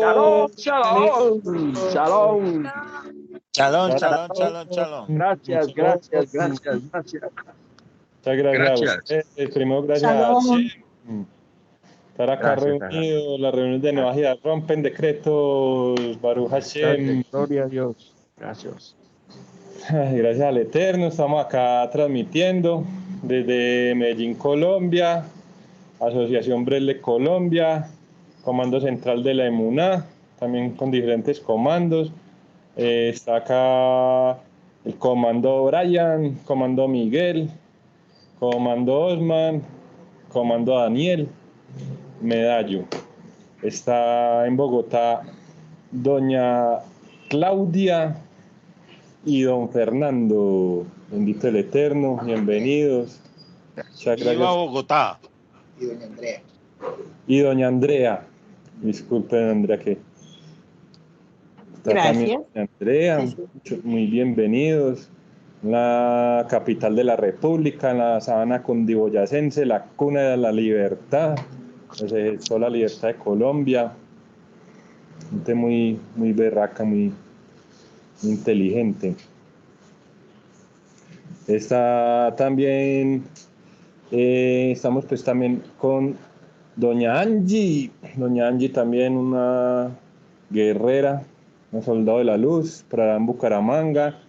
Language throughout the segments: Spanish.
Shalom, shalom, shalom. Shalom, shalom, shalom, shalom. Gracias, gracias, gracias, gracias. Muchas gracias a ustedes. Primero, gracias a Hashem. Estar acá reunidos, las reuniones de Nevajías rompen decretos, Baruch Hashem. Gloria a Dios. Gracias. Gracias al Eterno, estamos acá transmitiendo desde Medellín, Colombia, Asociación Bresle Colombia, Comando Central de la Emuná, también con diferentes comandos. Está acá el Comando Brian, Comando Miguel, Comando Osman, Comando Daniel, Medallo. Está en Bogotá doña Claudia y don Fernando. Bendito el Eterno, bienvenidos. Muchas gracias. Viva Bogotá. Y doña Andrea. Y doña Andrea. Disculpen, Andrea, que está también doña Andrea. Muy bienvenidos. La capital de la República, en la sabana cundiboyacense, la cuna de la libertad. Se gestó la libertad de Colombia. Gente muy, muy berraca, muy inteligente. Está también, estamos pues también con doña Angie también una guerrera, una soldado de la luz, para en Bucaramanga.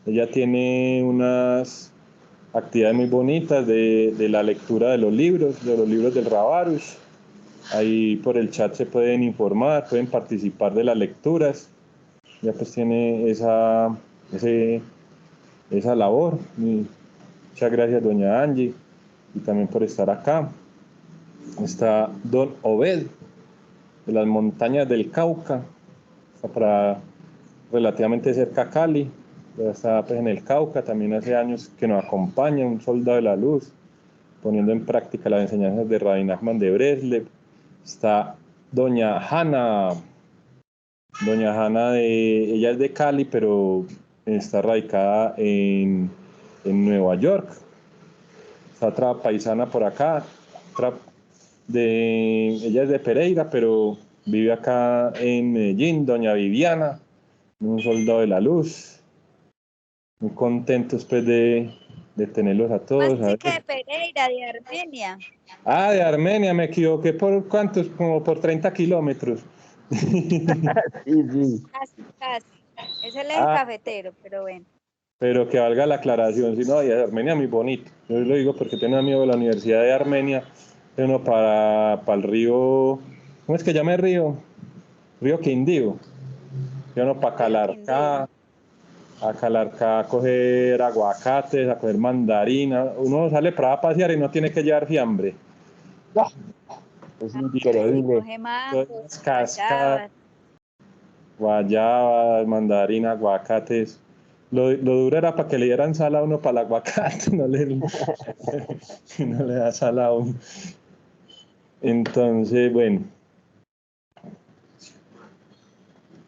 Ella tiene unas actividades muy bonitas de la lectura de los libros del Rabarush. Ahí por el chat se pueden informar, pueden participar de las lecturas. Ya pues tiene esa labor. Muchas gracias, doña Angie, y también por estar acá. Está don Obed, de las montañas del Cauca, está para relativamente cerca a Cali, pero está pues, en el Cauca, también hace años que nos acompaña, un soldado de la luz, poniendo en práctica las enseñanzas de Rabbi Nachman de Breslev. Está doña Hanna, ella es de Cali, pero está radicada en Nueva York. Está otra paisana por acá, ella es de Pereira, pero vive acá en Medellín, doña Viviana, un soldado de la luz. Muy contentos pues de tenerlos a todos. Más chica de Pereira, de Armenia. Ah, de Armenia, me equivoqué por cuántos, como por 30 kilómetros. Sí. Casi. Es el eje cafetero, pero bueno. Pero que valga la aclaración, si no, y Armenia muy bonito. Yo lo digo porque tengo un amigo de la Universidad de Armenia, uno para el río, ¿cómo es que llama el río? Río Quindío. Y uno para Calarcá, a coger aguacates, a coger mandarina. Uno sale para pasear y no tiene que llevar fiambre. No. Es increíble. Cascadas, guayabas, mandarina, aguacates. Lo duro era para que le dieran sal a uno para el aguacate, no le da sal a uno. Entonces, bueno.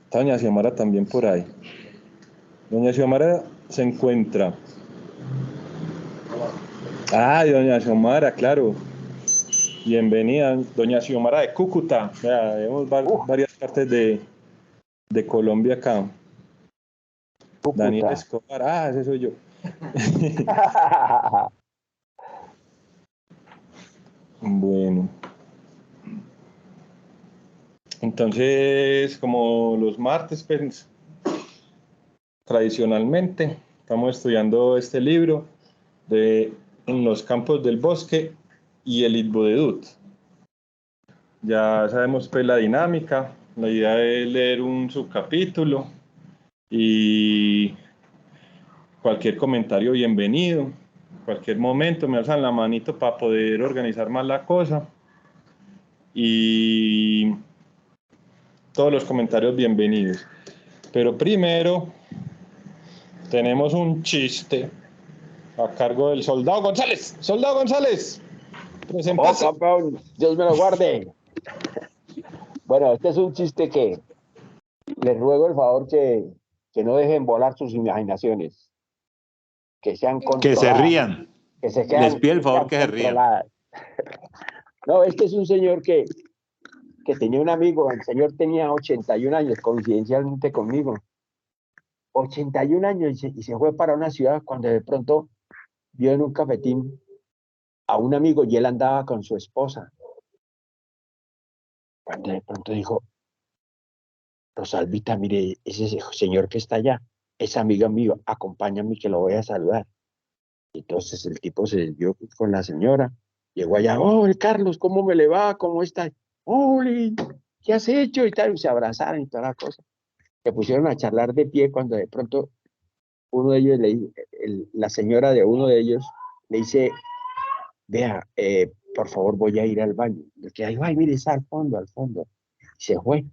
Está doña Xiomara también por ahí. Doña Xiomara se encuentra. Ah, doña Xiomara, claro. Bienvenida, doña Xiomara de Cúcuta. Vemos varias partes de Colombia acá. Cúcuta. Daniel Escobar, ese soy yo. Bueno. Entonces, como los martes, pues, tradicionalmente, estamos estudiando este libro de En los campos del bosque y el Itbodedut. Ya sabemos pues la dinámica, la idea es leer un subcapítulo y cualquier comentario bienvenido, cualquier momento me alzan la manito para poder organizar más la cosa y todos los comentarios bienvenidos. Pero primero tenemos un chiste a cargo del Soldado González. Soldado González, preséntese. Oh, campeón, Dios me lo guarde. Bueno, este es un chiste que les ruego el favor que no dejen volar sus imaginaciones, que sean controladas. Que se rían. Que les pido el favor que se rían. No, este es un señor que que tenía un amigo, el señor tenía 81 años, coincidencialmente conmigo, 81 años y se fue para una ciudad cuando de pronto vio en un cafetín a un amigo y él andaba con su esposa. Cuando de pronto dijo, Rosalvita, mire, ese señor que está allá, es amigo mío, acompáñame que lo voy a saludar. Entonces el tipo se dio con la señora, llegó allá, oh, Carlos, ¿cómo me le va? ¿Cómo está? Oli, ¿qué has hecho? Y tal, y se abrazaron y toda la cosa. Se pusieron a charlar de pie cuando de pronto uno de ellos, la señora de uno de ellos, le dice, vea, por favor, voy a ir al baño. Y el que dijo, ay, mire, está al fondo, al fondo. Y se fue.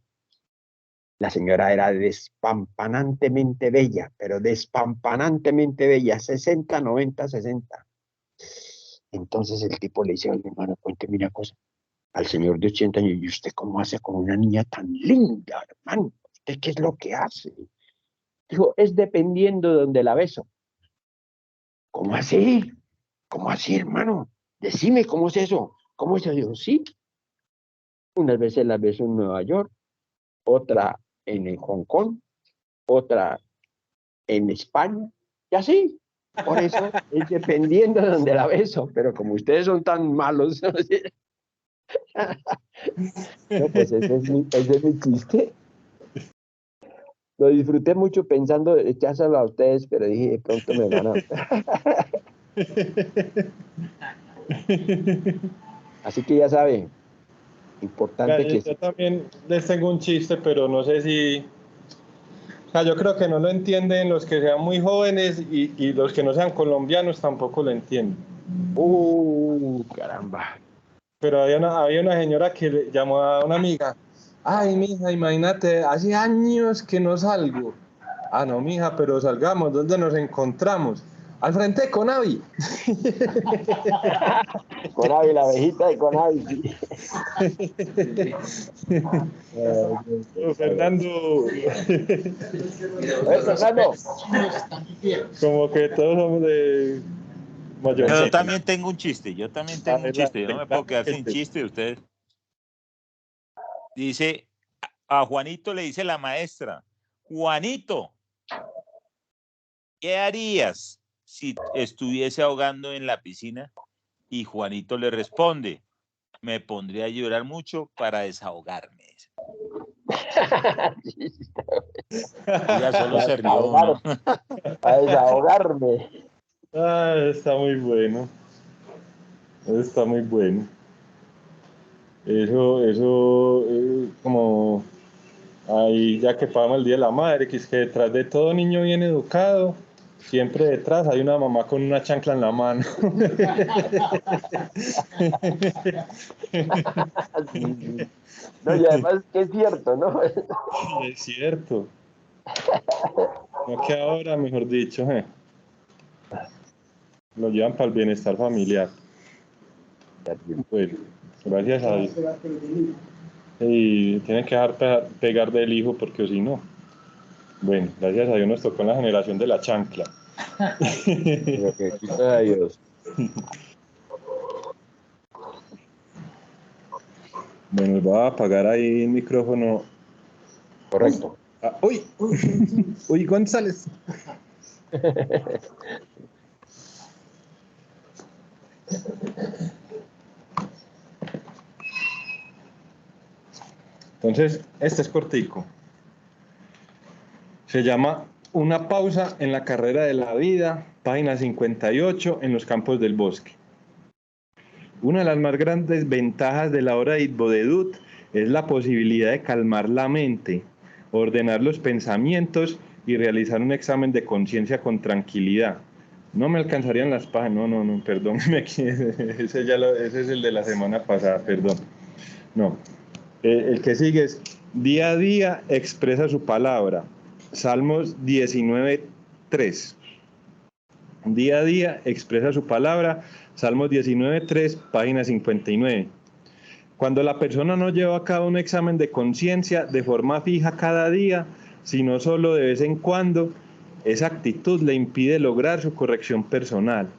La señora era despampanantemente bella, pero despampanantemente bella, 60, 90, 60. Entonces el tipo le dice, oye, hermano, cuénteme una cosa. Al señor de 80 años, ¿y usted cómo hace con una niña tan linda, hermano? ¿Usted qué es lo que hace? Dijo, es dependiendo de donde la beso. ¿Cómo así? ¿Cómo así, hermano? Decime, ¿cómo es eso? ¿Cómo es eso? Dijo, sí. Unas veces la beso en Nueva York, otra en el Hong Kong, otra en España, y así. Por eso es dependiendo de donde la beso, pero como ustedes son tan malos, no, pues ese es mi chiste. Lo disfruté mucho pensando echárselo a ustedes, pero dije, de pronto me van a... Así que ya saben, importante que... Yo también les tengo un chiste, pero no sé si... O sea, yo creo que no lo entienden los que sean muy jóvenes y los que no sean colombianos tampoco lo entienden. Caramba. Pero había una señora que le llamó a una amiga. Ay, mija, imagínate, hace años que no salgo. Ah, no, mija, pero salgamos. ¿Dónde nos encontramos? Al frente de Conavi. Conavi, la abejita de Conavi. Fernando. Fernando. Como que todos somos de mayor. Yo también tengo un chiste, yo también tengo un chiste. Yo no me puedo quedar sin Adelante. chiste de ustedes. Dice, a Juanito le dice la maestra, Juanito, ¿qué harías si estuviese ahogando en la piscina? Y Juanito le responde, me pondría a llorar mucho para desahogarme. Ya solo se rió uno. Para desahogarme. Ah, está muy bueno. Está muy bueno. Eso, como ahí, ya que pasamos el Día de la Madre, que es que detrás de todo niño bien educado, siempre detrás hay una mamá con una chancla en la mano. Sí. No, y además que es cierto, ¿no? Es cierto. No que ahora, mejor dicho, lo llevan para el bienestar familiar. Bueno, gracias a Dios. Y tienen que dejar pegar del hijo porque si no. Bueno, gracias a Dios nos tocó en la generación de la chancla. Adiós. Bueno, voy a apagar ahí el micrófono. Correcto. ¡Uy! ¡Uy, González! Entonces, este es cortico. Se llama Una pausa en la carrera de la vida, página 58, en los campos del bosque. Una de las más grandes ventajas de la obra de Bodedut es la posibilidad de calmar la mente, ordenar los pensamientos y realizar un examen de conciencia con tranquilidad. No me alcanzarían las páginas, no, perdón, ese es el de la semana pasada, perdón. No, el que sigue es día a día expresa su palabra. Salmos 19:3. Día a día expresa su palabra. Salmos 19:3, página 59. Cuando la persona no lleva a cabo un examen de conciencia de forma fija cada día, sino solo de vez en cuando, esa actitud le impide lograr su corrección personal.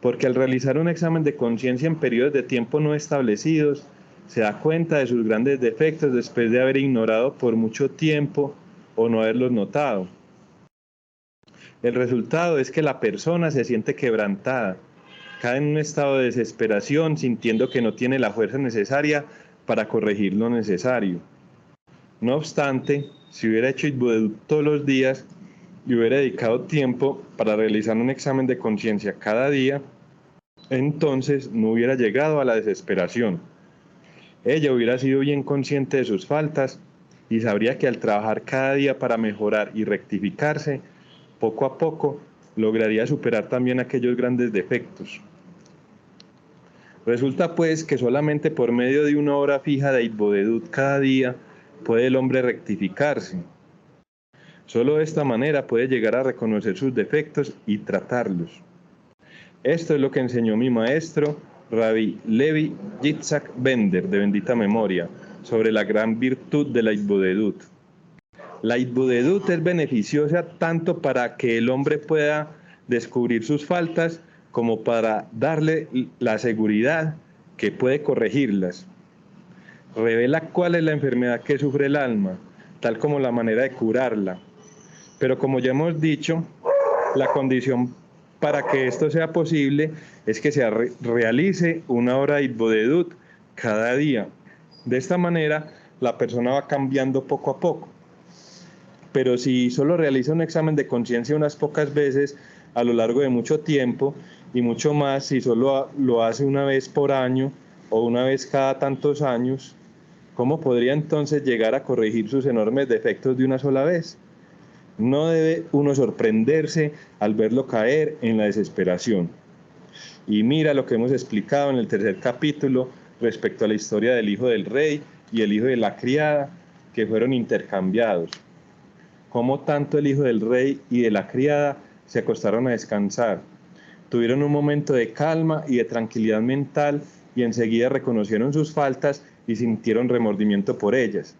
Porque al realizar un examen de conciencia en periodos de tiempo no establecidos, se da cuenta de sus grandes defectos después de haber ignorado por mucho tiempo o no haberlos notado. El resultado es que la persona se siente quebrantada, cae en un estado de desesperación sintiendo que no tiene la fuerza necesaria para corregir lo necesario. No obstante, si hubiera hecho Itbudedut todos los días y hubiera dedicado tiempo para realizar un examen de conciencia cada día, entonces no hubiera llegado a la desesperación. Ella hubiera sido bien consciente de sus faltas y sabría que al trabajar cada día para mejorar y rectificarse, poco a poco lograría superar también aquellos grandes defectos. Resulta pues que solamente por medio de una hora fija de Itbudedut cada día puede el hombre rectificarse. Solo de esta manera puede llegar a reconocer sus defectos y tratarlos. Esto es lo que enseñó mi maestro, Rabbi Levi Yitzhak Bender, de bendita memoria, sobre la gran virtud de la Itbudedut. La Itbudedut es beneficiosa tanto para que el hombre pueda descubrir sus faltas como para darle la seguridad que puede corregirlas. Revela cuál es la enfermedad que sufre el alma, tal como la manera de curarla. Pero como ya hemos dicho, la condición para que esto sea posible es que se realice una hora de Itbudedut cada día. De esta manera, la persona va cambiando poco a poco. Pero si solo realiza un examen de conciencia unas pocas veces a lo largo de mucho tiempo, y mucho más si solo lo hace una vez por año o una vez cada tantos años, ¿cómo podría entonces llegar a corregir sus enormes defectos de una sola vez? No debe uno sorprenderse al verlo caer en la desesperación. Y mira lo que hemos explicado en el tercer capítulo respecto a la historia del hijo del rey y el hijo de la criada, que fueron intercambiados. Cómo tanto el hijo del rey y de la criada se acostaron a descansar. Tuvieron un momento de calma y de tranquilidad mental y enseguida reconocieron sus faltas y sintieron remordimiento por ellas.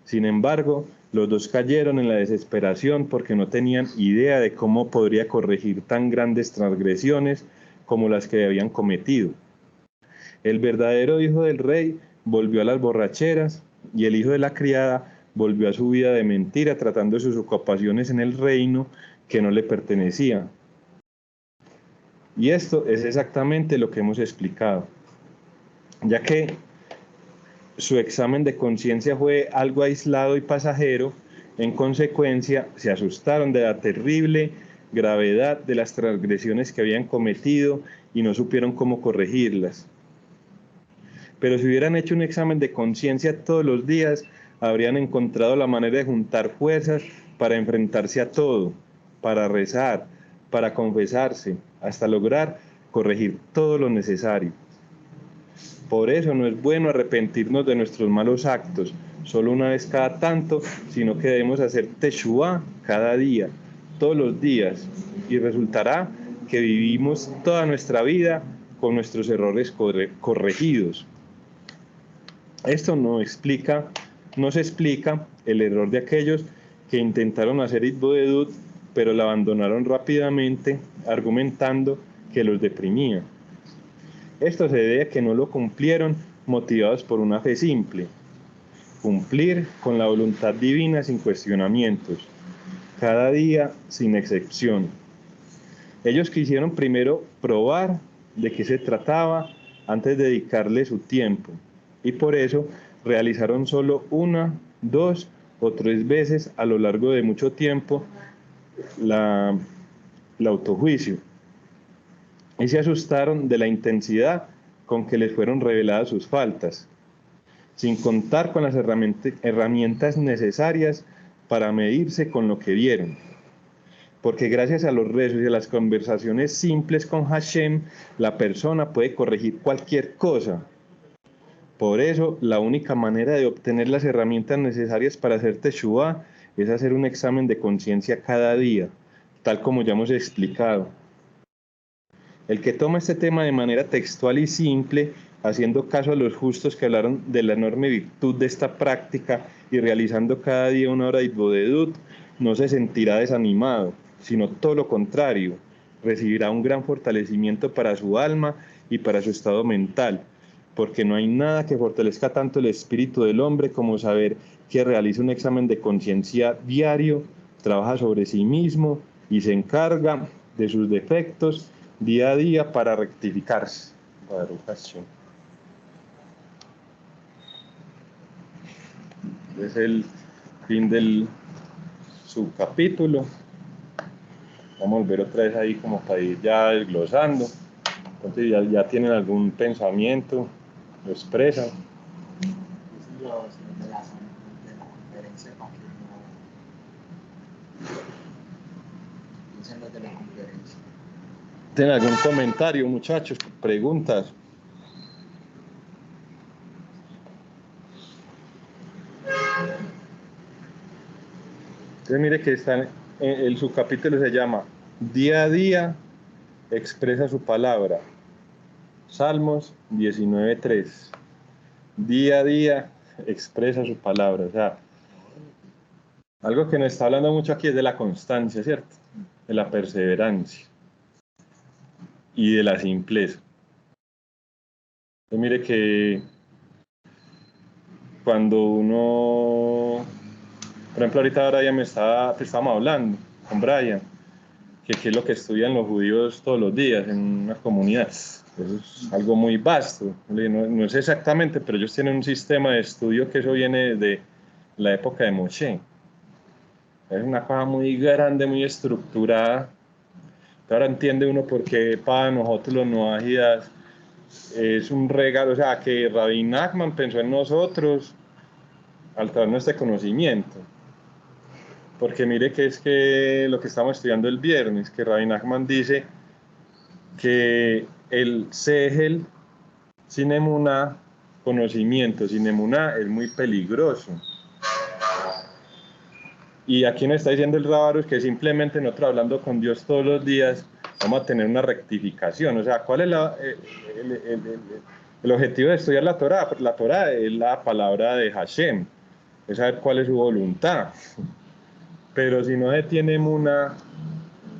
Sin embargo, los dos cayeron en la desesperación porque no tenían idea de cómo podría corregir tan grandes transgresiones como las que habían cometido. El verdadero hijo del rey volvió a las borracheras y el hijo de la criada volvió a su vida de mentira tratando de sus ocupaciones en el reino que no le pertenecía. Y esto es exactamente lo que hemos explicado, ya que su examen de conciencia fue algo aislado y pasajero. En consecuencia, se asustaron de la terrible gravedad de las transgresiones que habían cometido y no supieron cómo corregirlas. Pero si hubieran hecho un examen de conciencia todos los días, habrían encontrado la manera de juntar fuerzas para enfrentarse a todo, para rezar, para confesarse, hasta lograr corregir todo lo necesario. Por eso no es bueno arrepentirnos de nuestros malos actos, solo una vez cada tanto, sino que debemos hacer teshuvá cada día, todos los días, y resultará que vivimos toda nuestra vida con nuestros errores corregidos. Esto no se explica el error de aquellos que intentaron hacer Itbudedut, pero la abandonaron rápidamente, argumentando que los deprimía. Esto se debe a que no lo cumplieron motivados por una fe simple. Cumplir con la voluntad divina sin cuestionamientos, cada día sin excepción. Ellos quisieron primero probar de qué se trataba antes de dedicarle su tiempo, y por eso realizaron solo 1, 2 o 3 veces a lo largo de mucho tiempo el autojuicio, y se asustaron de la intensidad con que les fueron reveladas sus faltas, sin contar con las herramientas necesarias para medirse con lo que vieron. Porque gracias a los rezos y a las conversaciones simples con Hashem, la persona puede corregir cualquier cosa. Por eso, la única manera de obtener las herramientas necesarias para hacer teshuvá es hacer un examen de conciencia cada día, tal como ya hemos explicado. El que toma este tema de manera textual y simple, haciendo caso a los justos que hablaron de la enorme virtud de esta práctica y realizando cada día una hora de Itbudedut, no se sentirá desanimado, sino todo lo contrario, recibirá un gran fortalecimiento para su alma y para su estado mental, porque no hay nada que fortalezca tanto el espíritu del hombre como saber que realiza un examen de conciencia diario, trabaja sobre sí mismo y se encarga de sus defectos día a día para rectificarse. Es el fin del subcapítulo. Vamos a volver otra vez ahí como para ir ya desglosando. Entonces ya tienen algún pensamiento, lo expresan. De la conferencia para que no dicen los de la conferencia. ¿Tienen algún comentario, muchachos? ¿Preguntas? Entonces mire que el subcapítulo se llama Día a día expresa su palabra. Salmos 19:3. Día a día expresa su palabra. O sea, algo que nos está hablando mucho aquí es de la constancia, ¿cierto? De la perseverancia y de la simpleza. Entonces mire que cuando uno, por ejemplo, ahorita Brian estábamos hablando con Brian, que qué es lo que estudian los judíos todos los días en una comunidad. Eso es algo muy vasto, no es exactamente, pero ellos tienen un sistema de estudio que eso viene de la época de Moshe. Es una cosa muy grande, muy estructurada. Ahora entiende uno por qué para nosotros los noajidas es un regalo, o sea, que Rabbi Nachman pensó en nosotros al traernos este conocimiento. Porque mire que es que lo que estamos estudiando el viernes, que Rabbi Nachman dice que el Sehel sin emuná, conocimiento sin emuná, es muy peligroso. Y aquí nos está diciendo el Rabarus que simplemente nosotros hablando con Dios todos los días vamos a tener una rectificación. O sea, ¿cuál es el objetivo de estudiar la Torá? La Torá es la palabra de Hashem, es saber cuál es su voluntad. Pero si no se tiene emuná,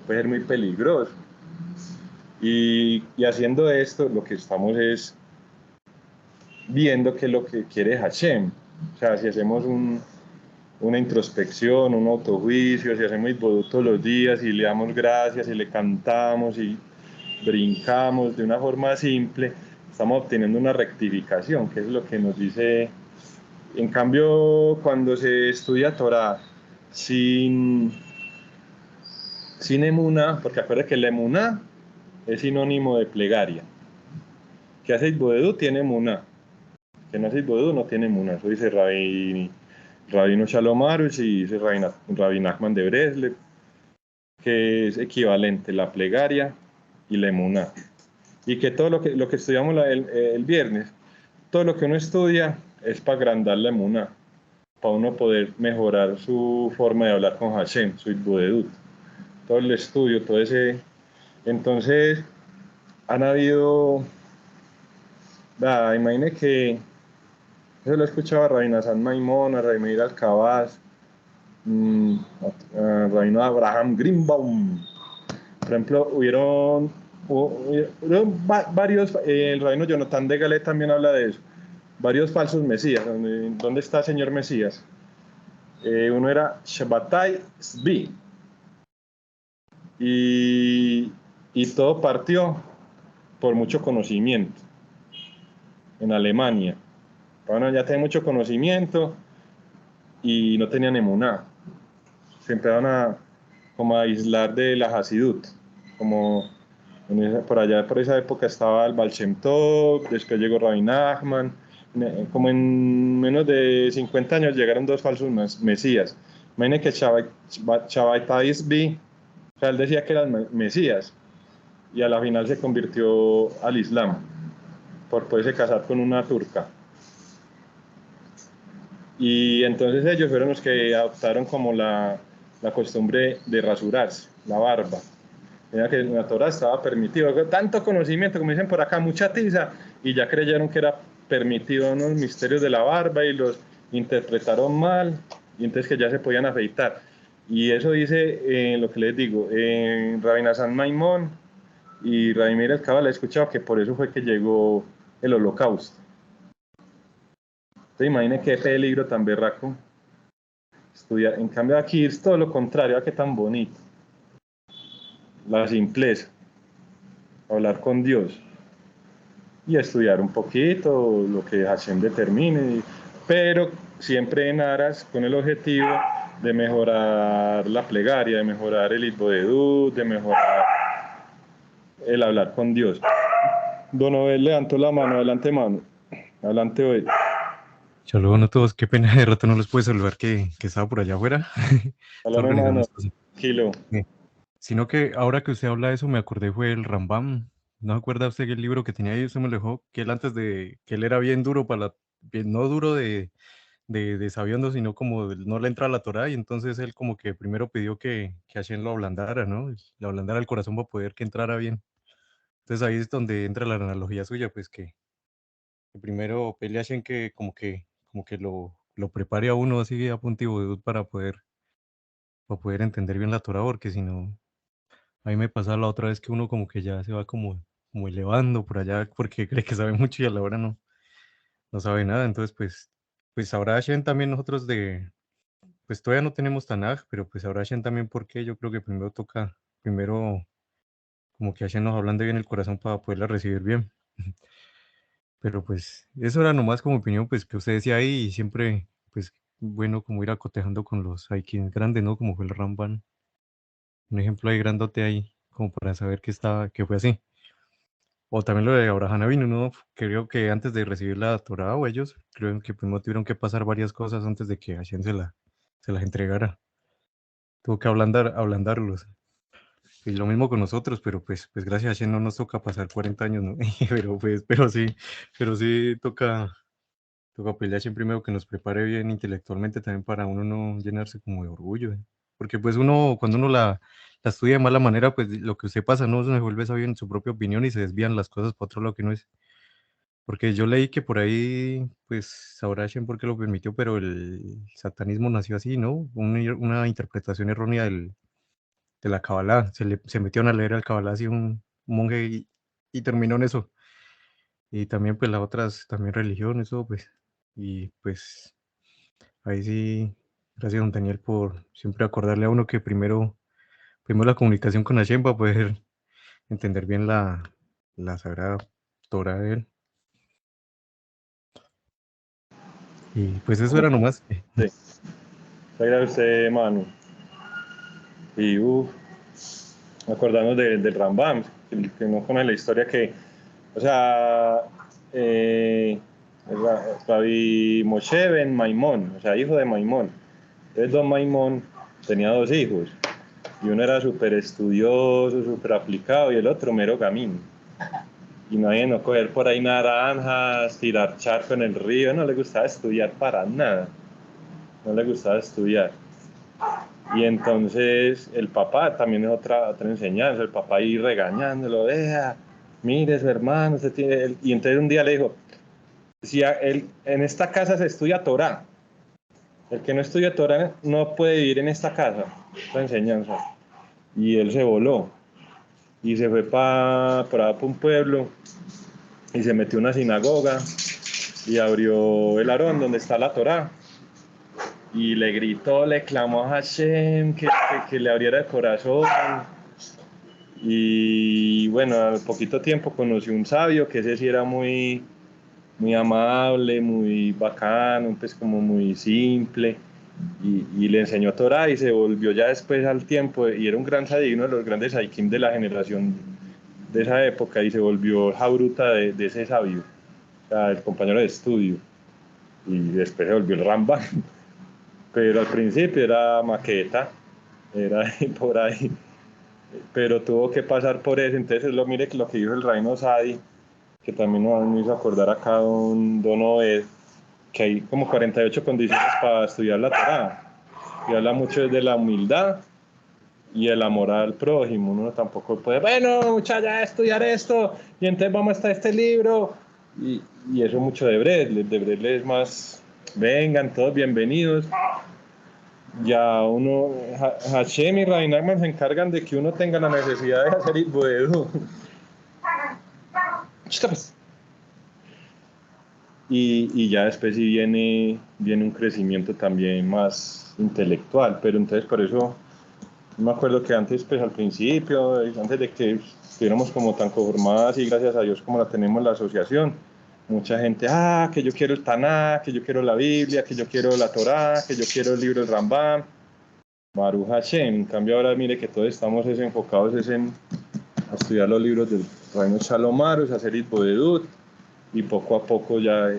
puede ser muy peligroso. Y haciendo esto, lo que estamos es viendo qué es lo que quiere Hashem. O sea, si hacemos una introspección, un autojuicio, si hacemos Hidbodú todos los días y le damos gracias y le cantamos y brincamos de una forma simple, estamos obteniendo una rectificación, que es lo que nos dice. En cambio, cuando se estudia Torah sin emuná, porque acuérdense que el emuná es sinónimo de plegaria. Que hace Hidbodú tiene emuná, que no hace Hidbodú no tiene emuná. Eso dice Rabino Shalom Arush y dice Rabbi Nachman de Breslev, que es equivalente la plegaria y la emuná. Y que todo lo que estudiamos el viernes, todo lo que uno estudia es para agrandar la emuná, para uno poder mejorar su forma de hablar con Hashem, su Hidbodedut. Todo el estudio, todo ese. Entonces, han habido. Imagine que. Eso lo escuchaba a Rabino San Maimón, a Rabbi Meir Alcabaz, a Rabino Abraham Greenbaum. Por ejemplo, hubieron varios, el Rabino Jonathan de Galet también habla de eso, varios falsos mesías. ¿Dónde está el señor Mesías? Uno era Shabbatai Zvi. Y todo partió por mucho conocimiento en Alemania. Bueno, ya tenían mucho conocimiento y no tenían emuná. Se empezaron como a aislar de la Hasidut. Como por allá, por esa época estaba el Baal Shem Tov, después llegó Rabbi Nachman. Como en menos de 50 años llegaron dos falsos mesías. Imaginen que Shabbatai Zvi, o sea, él decía que era el Mesías y a la final se convirtió al Islam por poderse casar con una turca. Y entonces ellos fueron los que adoptaron como la costumbre de rasurarse, la barba. Mira que en la Torah estaba permitido, tanto conocimiento, como dicen por acá, mucha tiza, y ya creyeron que era permitido unos misterios de la barba y los interpretaron mal, y entonces que ya se podían afeitar. Y eso dice, lo que les digo, Rabbi Nazan Maimón y Rabbi Meir el Kabbalah, he escuchado que por eso fue que llegó el Holocausto. Entonces imagine qué peligro tan berraco estudiar. En cambio aquí es todo lo contrario, qué tan bonito. La simpleza, hablar con Dios y estudiar un poquito lo que Hashem determine, pero siempre en aras con el objetivo de mejorar la plegaria, de mejorar el Itbodedut, de mejorar el hablar con Dios. Don Obed levantó la mano, adelante mano, adelante hoy. Shalom a todos, qué pena, de rato no los pude saludar que estaba por allá afuera. Estaba Háblame organizando mano, unas cosas. kilo. Sino que ahora que usted habla de eso, me acordé fue el Rambam. ¿No se acuerda usted que el libro que tenía ahí, usted me lo dejó? Que él antes de, que él era bien duro para la, no duro de sabiondo, sino como no le entra a la Torá, y entonces él como que primero pidió que Hashem lo ablandara, ¿no? Le ablandara el corazón para poder que entrara bien. Entonces ahí es donde entra la analogía suya, pues que primero pelea Hashem que como que lo prepare a uno así a punto y para poder entender bien la Torah, porque si no, a mí me pasa la otra vez que uno como que ya se va como elevando por allá porque cree que sabe mucho y a la hora no sabe nada. Entonces, pues ahora Hashem también nosotros pues todavía no tenemos Tanaj, pero pues ahora Hashem también porque yo creo que primero como que Hashem nos ablande bien el corazón para poderla recibir bien. Pero pues eso era nomás como opinión, pues que usted decía ahí y siempre, pues bueno, como ir acotejando con los Aikins grandes, ¿no? Como fue el Ramban. Un ejemplo ahí grandote ahí, como para saber que fue así. O también lo de Abraham Avinu, ¿no? Creo que antes de recibir la Torah o ellos, creo que primero tuvieron que pasar varias cosas antes de que Hashem se las entregara. Tuvo que ablandarlos. Y lo mismo con nosotros, pero pues gracias a Hashem no nos toca pasar 40 años, ¿no? pero sí toca pelear siempre primero que nos prepare bien intelectualmente también para uno no llenarse como de orgullo, ¿eh? Porque pues cuando uno la estudia de mala manera, pues lo que usted pasa, ¿no? Uno se vuelve sabio en su propia opinión y se desvían las cosas para otro lado que no es. Porque yo leí que por ahí, pues sabrá Hashem por qué lo permitió, pero el satanismo nació así, ¿no? Una interpretación errónea de la Kabbalah. Se metieron a leer el Kabbalah así un monje y terminó en eso. Y también pues las otras, también religión, eso pues, y pues ahí sí, gracias don Daniel por siempre acordarle a uno que primero la comunicación con Hashem para poder entender bien la sagrada Torah de él. Y pues eso era nomás. Sí. Gracias a usted, Manu. Y acordamos del Rambam, que no conoce la historia que, o sea, Rabbi Moshe ben Maimón, o sea, hijo de Maimón. Entonces, don Maimón tenía dos hijos, y uno era súper estudioso, súper aplicado, y el otro mero gamín. Y no coger por ahí naranjas, tirar charco en el río, no le gustaba estudiar para nada, no le gustaba estudiar. Y entonces el papá también es otra enseñanza, el papá ahí regañándolo, vea, mire su hermano, usted tiene... Y entonces un día le dijo, si en esta casa se estudia Torah, el que no estudia Torah no puede vivir en esta casa, esta enseñanza. Y él se voló y se fue para un pueblo y se metió a una sinagoga y abrió el arón donde está la Torah. Y le gritó, le clamó a Hashem que le abriera el corazón. Y bueno, al poquito tiempo conoció un sabio que ese sí era muy, muy amable, muy bacano, pues como muy simple. Y le enseñó Torah y se volvió ya después al tiempo, y era un gran sadí, uno de los grandes sadikim de la generación de esa época, y se volvió jabruta de ese sabio, o sea, el compañero de estudio. Y después se volvió el Rambam. Pero al principio era maqueta, era por ahí, pero tuvo que pasar por eso. Entonces mire lo que dijo el Reino Sadi, que también nos hizo acordar acá don Obed, que hay como 48 condiciones para estudiar la Torá, y habla mucho desde la humildad y el amor al prójimo. Uno tampoco puede, bueno, muchacha, estudiar esto, y entonces vamos a estar este libro, y eso mucho de Bredle es más, vengan, todos bienvenidos. Ya uno, Hashem y Rainagman se encargan de que uno tenga la necesidad de hacer Itbodedut. y ya después sí viene un crecimiento también más intelectual, pero entonces por eso me acuerdo que antes, pues al principio, antes de que estuviéramos como tan conformadas y gracias a Dios como la tenemos la asociación, mucha gente, que yo quiero el Taná, que yo quiero la Biblia, que yo quiero la Torá, que yo quiero el libro del Rambam, Baruch Hashem. En cambio ahora mire que todos estamos enfocados en estudiar los libros del Rabino Shalom Arush, hacer Itbodedut, y poco a poco ya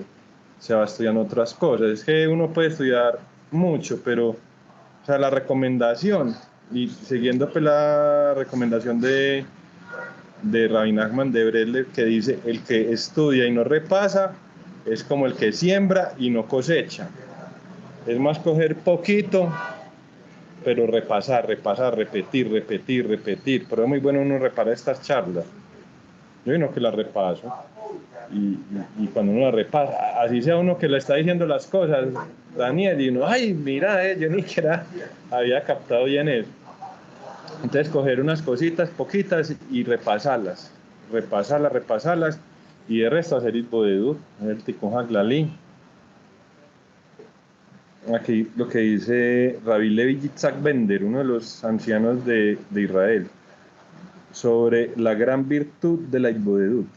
se va estudiando otras cosas. Es que uno puede estudiar mucho, pero o sea, la recomendación, y siguiendo pues, la recomendación de Rabbi Nachman de Breslev, que dice, el que estudia y no repasa es como el que siembra y no cosecha. Es más coger poquito, pero repasar, repetir. Pero es muy bueno uno repara estas charlas. Yo no que las repaso. Y cuando uno la repasa, así sea uno que le está diciendo las cosas, Daniel, y uno, ay, mira, yo ni siquiera había captado bien eso. Entonces coger unas cositas, poquitas, y repasarlas, y de resto hacer Itbodedut, el Tikkun HaKlali. Aquí lo que dice Rabbi Levi Yitzhak Bender, uno de los ancianos de Israel, sobre la gran virtud de la Itbodedut.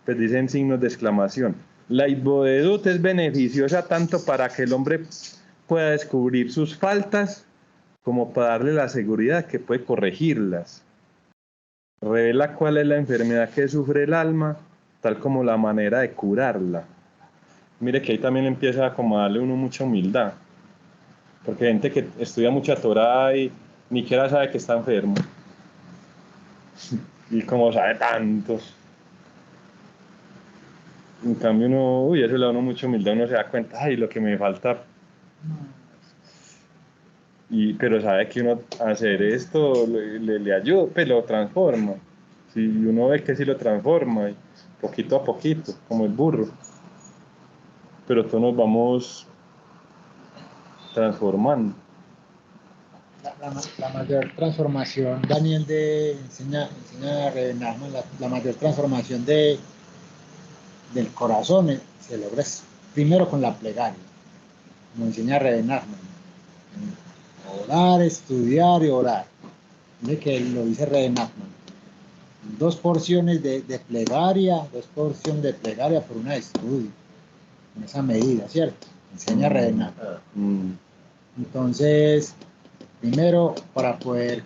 Pues dicen signos de exclamación. La Itbodedut es beneficiosa tanto para que el hombre pueda descubrir sus faltas como para darle la seguridad que puede corregirlas. Revela cuál es la enfermedad que sufre el alma, tal como la manera de curarla. Mire que ahí también empieza como a darle uno mucha humildad. Porque hay gente que estudia mucha Torah y ni siquiera sabe que está enfermo. Y como sabe tantos. En cambio uno, eso le da uno mucha humildad, uno se da cuenta, lo que me falta. Pero sabe que uno hacer esto le ayuda, pues lo transforma. Si uno ve que sí lo transforma, poquito a poquito, como el burro. Pero todos nos vamos transformando. La mayor transformación, Daniel enseña a Nachman, la mayor transformación del corazón se logra primero con la plegaria, como enseña Nachman. Orar, estudiar y orar. Mire que lo dice Nachman. 2 porciones de plegaria, 2 porciones de plegaria por una de estudio. En esa medida, ¿cierto? Enseña Nachman. Entonces, primero, para poder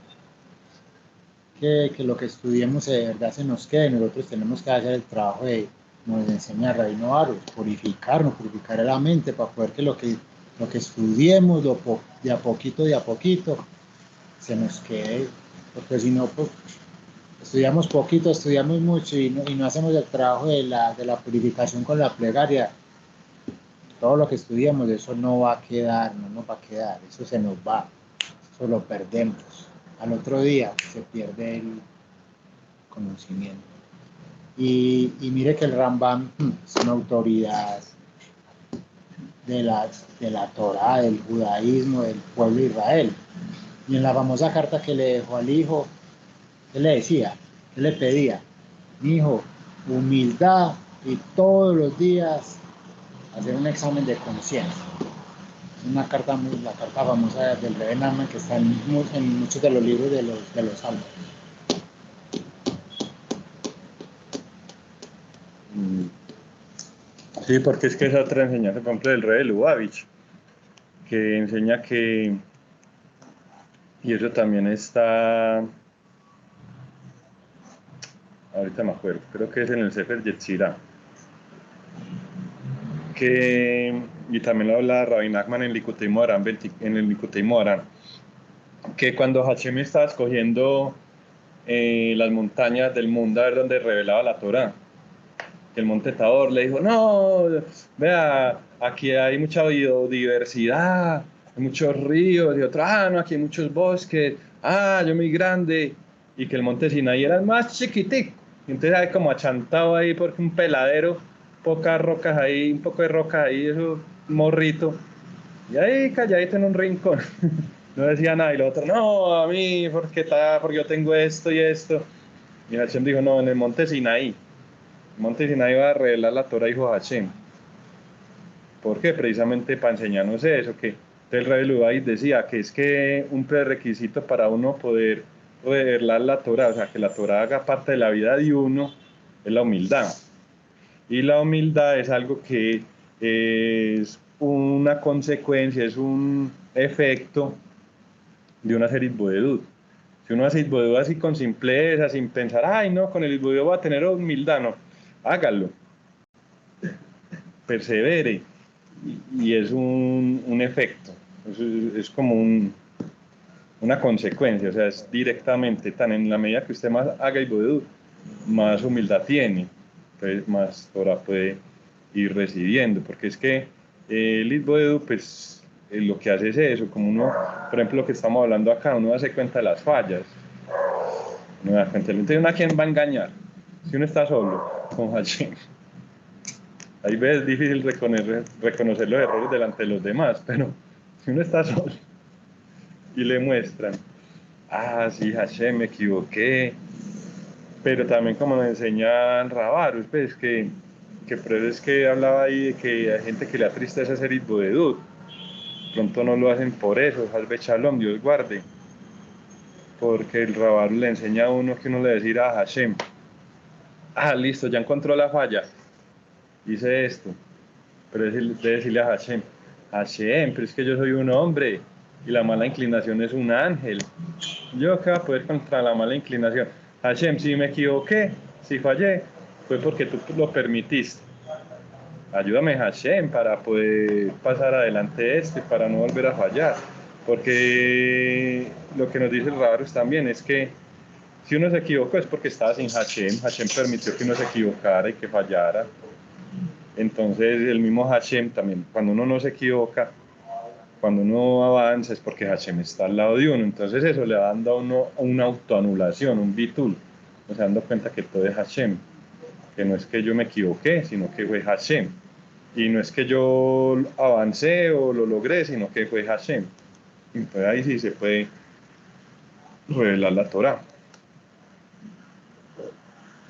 que lo que estudiemos de verdad se nos quede, nosotros tenemos que hacer el trabajo de, como nos enseña Rabino Arush, purificar la mente para poder que lo que estudiemos de a poquito se nos quede, porque si no, pues, estudiamos poquito, estudiamos mucho y no hacemos el trabajo de la purificación con la plegaria, todo lo que estudiamos, eso no va a quedar, no nos va a quedar, eso se nos va, eso lo perdemos. Al otro día se pierde el conocimiento. Y mire que el Rambam es una autoridad de la Torá, del judaísmo, del pueblo de Israel. Y en la famosa carta que le dejó al hijo, ¿qué le decía? ¿Qué le pedía? Mi hijo, humildad y todos los días hacer un examen de conciencia. La carta famosa del Rebbe Nachman que está en muchos de los libros de los salmos. Sí, porque es que es otra enseñanza, por ejemplo, del Rebbe Lubavitch, que enseña que, y eso también está, ahorita me acuerdo, creo que es en el Sefer Yetzirah, y también lo habla Rabbi Nachman en Likutei Moharan, que cuando Hashem estaba escogiendo las montañas del mundo a ver dónde revelaba la Torá, que el monte Tabor le dijo, no, vea, aquí hay mucha biodiversidad, hay muchos ríos, y otro, no, aquí hay muchos bosques, yo muy grande, y que el monte Sinaí era el más chiquitico, y entonces hay como achantado ahí porque un peladero, pocas rocas ahí, un poco de roca ahí, eso, morrito, y ahí calladito en un rincón, no decía nada, y el otro, no, a mí, porque yo tengo esto y esto, y Hashem dijo, no, en el monte Sinaí va a revelar la Torah, hijo Hashem. ¿Por qué? Precisamente para enseñarnos eso, que el Rabbi Lubavitch decía que es que un prerequisito para uno poder revelar la Torah, o sea, que la Torah haga parte de la vida de uno, es la humildad. Y la humildad es algo que es una consecuencia, es un efecto de una hacer Itbodedut. Si uno hace Itbodedut así con simpleza, sin pensar, ay no, con el Itbodedut va a tener humildad, no, hágalo, persevere, y es un efecto, es como una consecuencia, o sea, es directamente, tan en la medida que usted más haga Itbodedut, más humildad tiene, entonces más Torah puede ir recibiendo, porque es que el Itbodedut, pues lo que hace es eso, como uno, por ejemplo, lo que estamos hablando acá, uno hace cuenta de las fallas, uno da cuenta, entonces uno a quién va a engañar, si uno está solo, con Hashem. Ahí ves, es difícil reconocer los errores delante de los demás, pero si uno está solo y le muestran, ah, sí, Hashem, me equivoqué, pero también como nos enseña Rabarus, pues que por eso es que hablaba ahí de que hay gente que le da tristeza hacer Itbodedut, pronto no lo hacen por eso, Salve Shalom, Dios guarde, porque el Rabarus le enseña a uno que uno le decir a Hashem, ah, listo, ya encontró la falla, hice esto, pero debe decirle a Hashem, Hashem, pero es que yo soy un hombre y la mala inclinación es un ángel. Yo qué voy a poder contra la mala inclinación. Hashem, si me equivoqué, si fallé, fue porque tú lo permitiste. Ayúdame, Hashem, para poder pasar adelante esto y para no volver a fallar. Porque lo que nos dice el Rabarus también es que si uno se equivocó es porque estaba sin Hashem. Hashem permitió que uno se equivocara y que fallara. Entonces el mismo Hashem también, cuando uno no se equivoca, cuando uno avanza es porque Hashem está al lado de uno. Entonces eso le va dando a uno una autoanulación, un bitul. O sea, dando cuenta que todo es Hashem. Que no es que yo me equivoqué, sino que fue Hashem. Y no es que yo avancé o lo logré, sino que fue Hashem. Entonces ahí sí se puede revelar la Torah.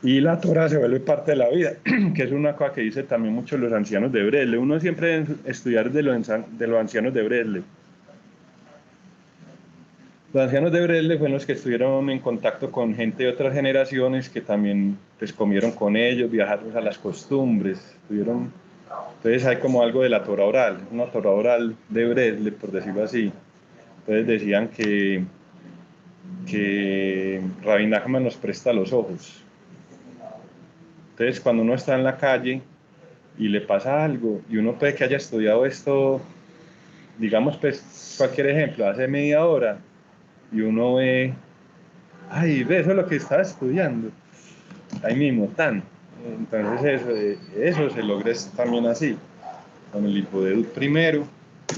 Y la Torah se vuelve parte de la vida, que es una cosa que dice también mucho los ancianos de Breslev. Uno siempre debe estudiar de los ancianos de Breslev. Los ancianos de Breslev fueron los que estuvieron en contacto con gente de otras generaciones que también pues, comieron con ellos, viajaron a las costumbres, entonces hay como algo de la Torah oral, una Torah oral de Breslev, por decirlo así. Entonces decían que Rabbi Nachman nos presta los ojos. Entonces, cuando uno está en la calle y le pasa algo, y uno puede que haya estudiado esto, digamos, pues, cualquier ejemplo, hace media hora, y uno ve, ay, ve, eso es lo que estaba estudiando, ahí mismo, tan. Entonces, eso se logra también así, con el Itbodedut primero,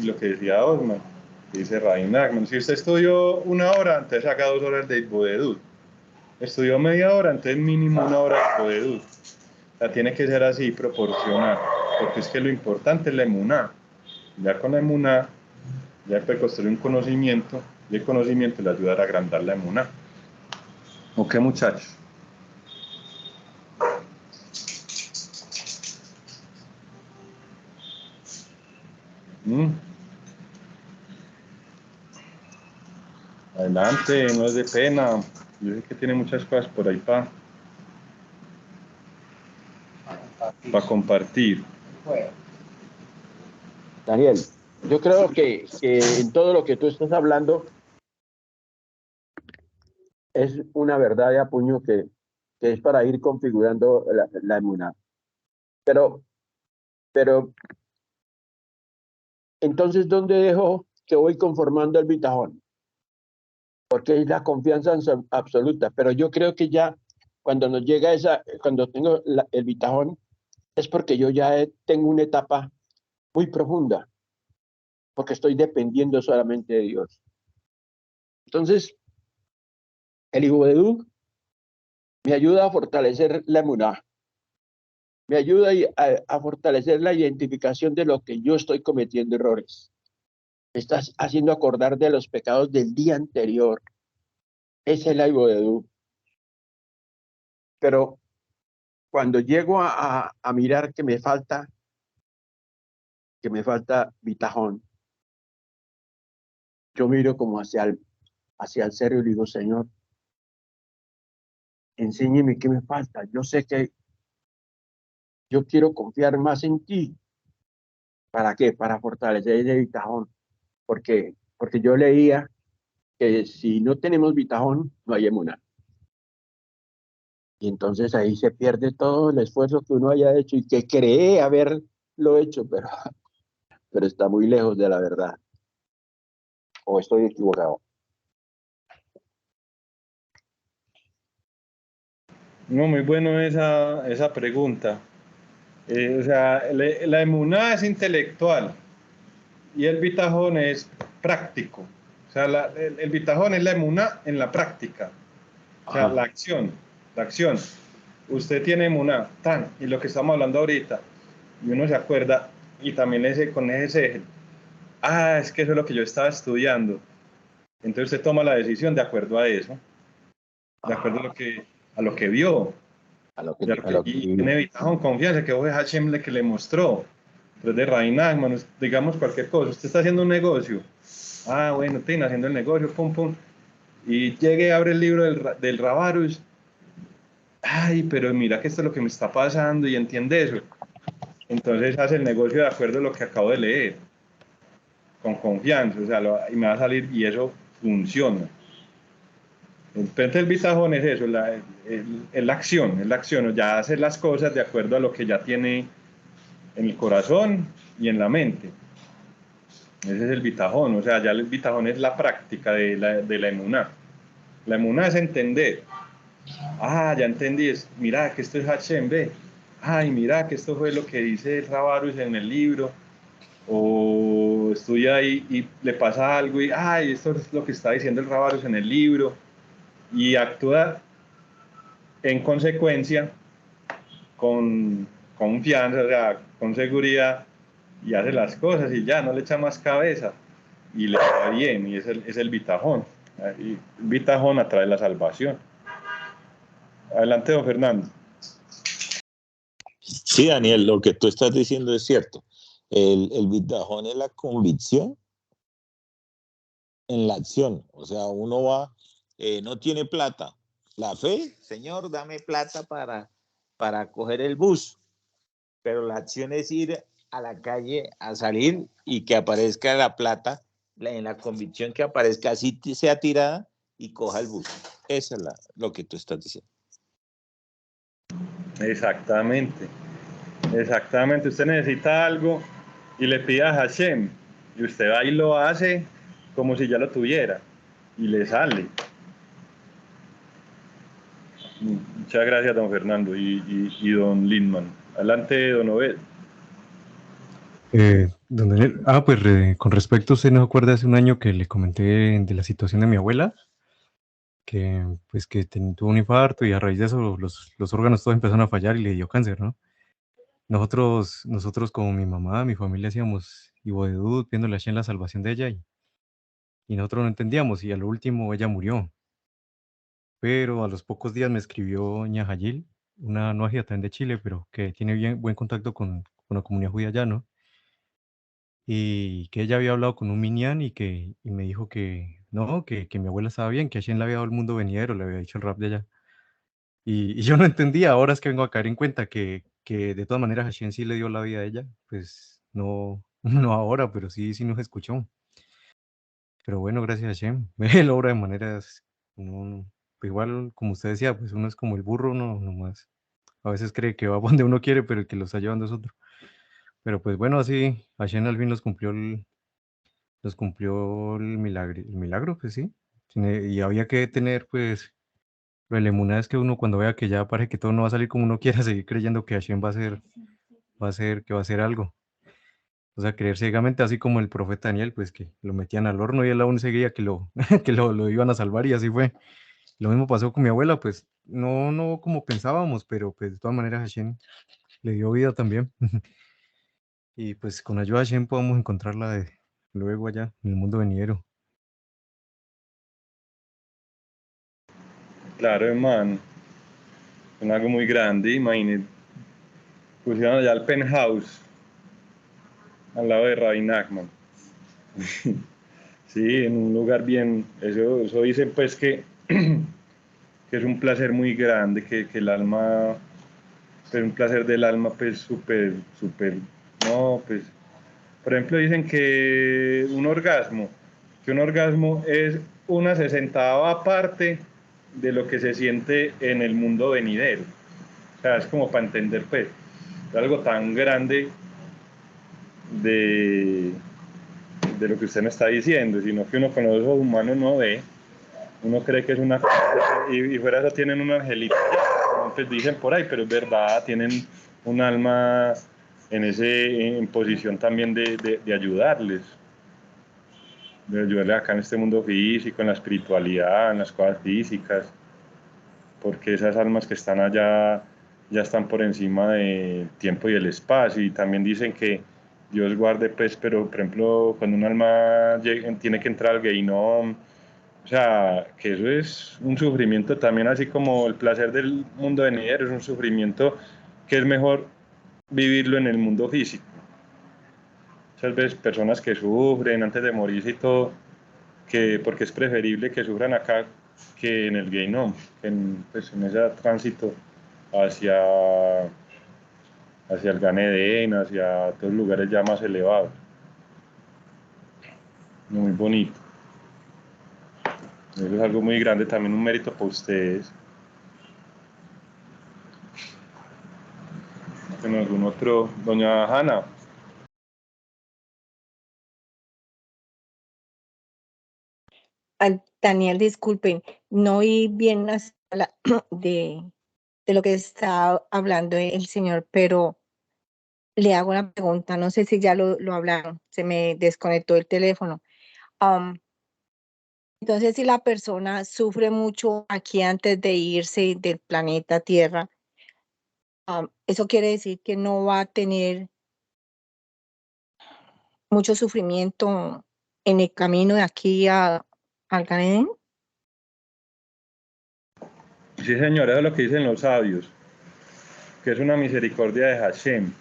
y lo que decía Osman, que dice Rabbi Nachman, si usted estudió una hora, entonces haga 2 horas de Itbodedut. Estudió media hora, entonces mínimo 1 hora de Itbodedut. O sea, tiene que ser así, proporcional, porque es que lo importante es la emuná. Ya con la emuná, ya puede construir un conocimiento, y el conocimiento le ayudará a agrandar la emuná. ¿Ok, muchachos? Adelante, no es de pena. Yo sé que tiene muchas cosas por ahí para compartir. Daniel, yo creo que en todo lo que tú estás hablando es una verdad de apuño que es para ir configurando la emuná. Pero, entonces, ¿dónde dejo que voy conformando el bitajón? Porque es la confianza absoluta. Pero yo creo que ya cuando nos llega cuando tengo el bitajón, es porque yo ya tengo una etapa muy profunda, porque estoy dependiendo solamente de Dios. Entonces, el Itbodedut me ayuda a fortalecer la emuná, me ayuda a fortalecer la identificación de lo que yo estoy cometiendo errores. Me estás haciendo acordar de los pecados del día anterior. Ese es el Itbodedut. Pero cuando llego a mirar que me falta, que me falta bitajón, yo miro como hacia el cerro y le digo, Señor, enséñeme qué me falta. Yo sé que yo quiero confiar más en ti. ¿Para qué? Para fortalecer ese bitajón. Porque yo leía que si no tenemos bitajón, no hay emuná. Y entonces ahí se pierde todo el esfuerzo que uno haya hecho y que cree haberlo hecho, pero está muy lejos de la verdad. ¿O estoy equivocado? No, muy bueno esa pregunta. O sea, la emuná es intelectual y el bitajón es práctico. O sea, el bitajón es la emuná en la práctica. O sea, Ajá. la acción, la acción. Usted tiene emuná, tan, y lo que estamos hablando ahorita, y uno se acuerda, y también con ese, es que eso es lo que yo estaba estudiando. Entonces usted toma la decisión de acuerdo a eso, de acuerdo a lo que vio, A lo que y viví. tiene bitajón, confianza, que fue Hashem que le mostró. Entonces de Rainagman, digamos cualquier cosa, usted está haciendo un negocio, bueno, tiene haciendo el negocio, pum, pum, y llegue, abre el libro del Rabarus, pero mira que esto es lo que me está pasando y entiende eso. Entonces hace el negocio de acuerdo a lo que acabo de leer, con confianza, o sea, y me va a salir y eso funciona. Entonces el bitajón es eso, es la acción, ya hacer las cosas de acuerdo a lo que ya tiene en el corazón y en la mente. Ese es el bitajón, o sea, ya el bitajón es la práctica de la emuná. La emuná es entender. Ya entendí, mira que esto es Hashem, ve. Mira que esto fue lo que dice el Rabarus en el libro. O estudia ahí y le pasa algo y, esto es lo que está diciendo el Rabarus en el libro. Y actúa en consecuencia con confianza, o sea, con seguridad y hace las cosas y ya no le echa más cabeza y le va bien y es el bitajón. Y el bitajón atrae la salvación. Adelante, don Fernando. Sí, Daniel, lo que tú estás diciendo es cierto. El bitajón es la convicción en la acción. O sea, uno va, no tiene plata. La fe, Señor, dame plata para coger el bus. Pero la acción es ir a la calle a salir y que aparezca la plata, en la convicción que aparezca, así sea tirada y coja el bus. Eso es lo que tú estás diciendo. Exactamente. Usted necesita algo y le pide a Hashem y usted va y lo hace como si ya lo tuviera y le sale. Muchas gracias, don Fernando y don Lindman. Adelante, don Obed. Don Daniel, pues con respecto, ¿usted no acuerda hace un año que le comenté de la situación de mi abuela? Que pues que tuvo un infarto y a raíz de eso los órganos todos empezaron a fallar y le dio cáncer, ¿no? Nosotros como mi mamá, mi familia hacíamos Ibodedut, viéndole en la salvación de ella y nosotros no entendíamos y a lo último ella murió. Pero a los pocos días me escribió Ñahayil, una noagia también de Chile, pero que tiene buen contacto con la comunidad judía allá, ¿no? Y que ella había hablado con un minyan y me dijo que no, que mi abuela estaba bien, que Hashem le había dado el mundo venidero, le había dicho el rap de allá. Y yo no entendía, ahora es que vengo a caer en cuenta que de todas maneras Hashem sí le dio la vida a ella, pues no, no ahora, pero sí nos escuchó. Pero bueno, gracias a Hashem, él obra de maneras, pues igual, como usted decía, pues uno es como el burro, no, nomás. A veces cree que va donde uno quiere, pero el que lo está llevando es otro. Pero pues bueno, así Hashem al fin nos cumplió el milagro, pues sí. Y había que tener, pues, la emuná es que uno cuando vea que ya parece que todo no va a salir como uno quiera, seguir creyendo que Hashem que va a hacer algo. O sea, creer ciegamente, así como el profeta Daniel, pues que lo metían al horno y él aún seguía que que lo iban a salvar y así fue. Lo mismo pasó con mi abuela, pues no como pensábamos, pero pues de todas maneras Hashem le dio vida también. Y pues con ayuda de Hashem podemos encontrarla luego allá en el mundo venidero. Claro, hermano. Es algo muy grande, imagínate. Pusieron allá el penthouse. al lado de Rabbi Nachman. Sí, en un lugar bien, eso dicen pues que es un placer muy grande, que el alma, pues un placer del alma pues súper, no, pues, por ejemplo dicen que un orgasmo es una 60ª parte de lo que se siente en el mundo venidero. O sea, es como para entender pues, algo tan grande de lo que usted me está diciendo, sino que uno con los ojos humanos no ve, uno cree que es una, y fuera de eso tienen un angelito, pues dicen por ahí, pero es verdad, tienen un alma en posición también de ayudarles, acá en este mundo físico, en la espiritualidad, en las cosas físicas, porque esas almas que están allá ya están por encima del tiempo y el espacio, y también dicen que Dios guarde, pues, pero por ejemplo, cuando un alma tiene que entrar al Gehinnom, o sea, que eso es un sufrimiento también, así como el placer del mundo venidero, es un sufrimiento que es mejor vivirlo en el mundo físico. Muchas veces personas que sufren antes de morirse y todo, porque es preferible que sufran acá que en el Gehinnom, pues, en ese tránsito hacia el Gan Edén, hacia otros lugares ya más elevados. Muy bonito. Eso es algo muy grande, también un mérito para ustedes. ¿En algún otro? Doña Hanna. Daniel, disculpen, no oí bien de lo que está hablando el señor, pero le hago una pregunta, no sé si ya lo hablaron, se me desconectó el teléfono. Entonces, si la persona sufre mucho aquí antes de irse del planeta Tierra, eso quiere decir que no va a tener mucho sufrimiento en el camino de aquí al Gan Edén. Sí, señor, eso es lo que dicen los sabios, que es una misericordia de Hashem,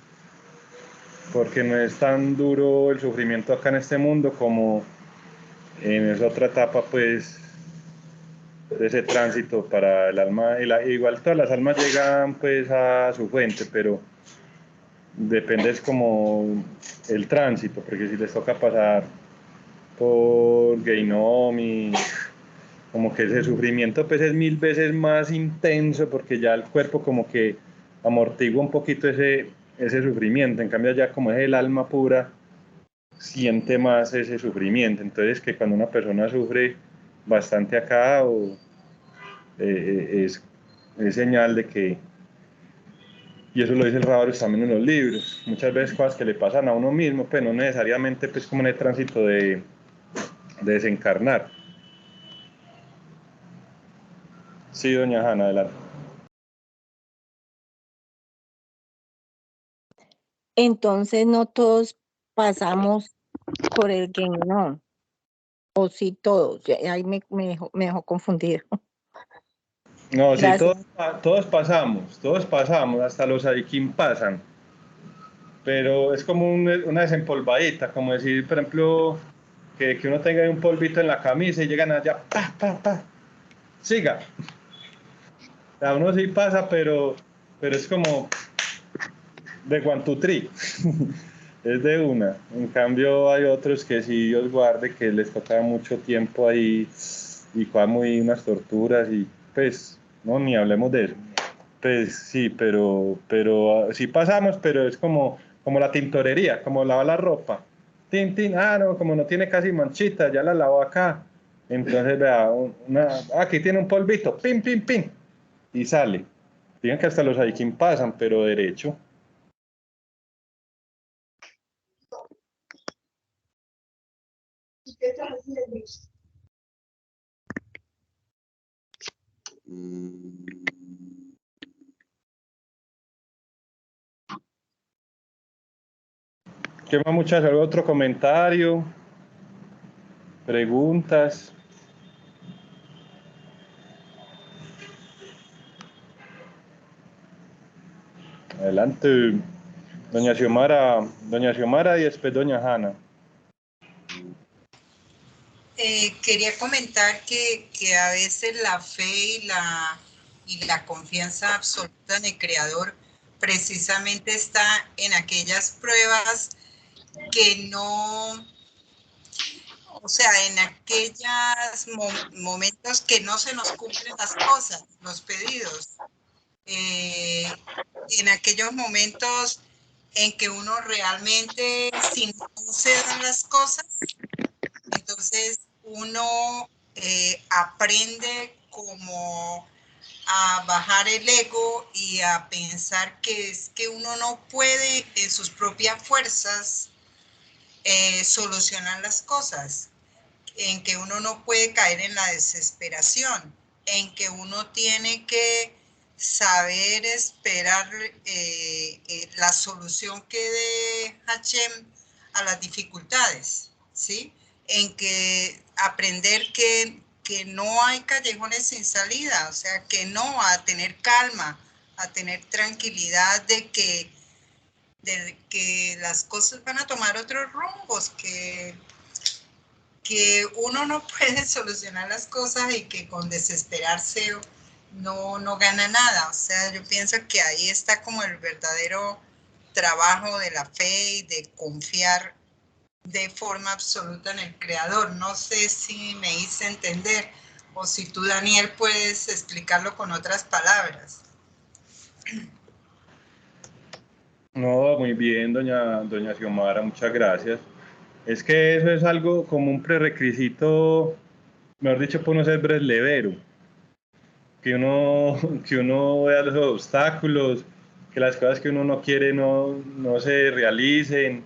porque no es tan duro el sufrimiento acá en este mundo como en esa otra etapa, pues, de ese tránsito para el alma. Igual todas las almas llegan, pues, a su fuente, pero depende es como el tránsito, porque si les toca pasar por Gehinnom y como que ese sufrimiento pues es 1000 veces más intenso, porque ya el cuerpo como que amortigua un poquito ese sufrimiento, en cambio ya como es el alma pura, siente más ese sufrimiento. Entonces que cuando una persona sufre bastante acá, es señal de que, y eso lo dice el Rábaros también en los libros, muchas veces cosas que le pasan a uno mismo, pues no necesariamente pues como en el tránsito de desencarnar. Sí, doña Hanna, adelante. Entonces, no todos pasamos por el Gehinnom, o sí todos, ahí me dejó confundido. No, sí, Gracias. todos pasamos, hasta los Aikim pasan, pero es como una desempolvadita, como decir, por ejemplo, que uno tenga un polvito en la camisa y llegan allá, pa, pa, pa, siga. O sea, uno sí pasa, pero es como de one, two, three. Es de una. En cambio hay otros que si Dios guarde, que les toca mucho tiempo ahí y muy unas torturas y pues, no, ni hablemos de eso. Pues sí, pero sí pasamos, pero es como la tintorería, como lavar la ropa. Tin, tin, no, como no tiene casi manchita, ya la lavo acá. Entonces, vea, aquí tiene un polvito, pim, pim, pim, y sale. Digan que hasta los Aikin pasan, pero derecho. ¿Qué más, muchachos? ¿Algún otro comentario? ¿Preguntas? Adelante. Doña Xiomara y después doña Hanna. Quería comentar que a veces la fe y la confianza absoluta en el Creador precisamente está en aquellas pruebas que no, o sea, en aquellos momentos que no se nos cumplen las cosas, los pedidos. En aquellos momentos en que uno realmente, si no se dan las cosas, entonces uno aprende como a bajar el ego y a pensar que es que uno no puede en sus propias fuerzas solucionar las cosas, en que uno no puede caer en la desesperación, en que uno tiene que saber esperar la solución que dé Hashem a las dificultades, ¿sí? En que aprender que no hay callejones sin salida, o sea, que no, a tener calma, a tener tranquilidad de que las cosas van a tomar otros rumbos, que uno no puede solucionar las cosas y que con desesperarse no gana nada. O sea, yo pienso que ahí está como el verdadero trabajo de la fe y de confiar de forma absoluta en el Creador. No sé si me hice entender o si tú, Daniel, puedes explicarlo con otras palabras. No, muy bien, doña Xiomara, muchas gracias. Es que eso es algo como un prerequisito, mejor dicho, para uno ser breslevero, que uno vea los obstáculos, que las cosas que uno no quiere no se realicen.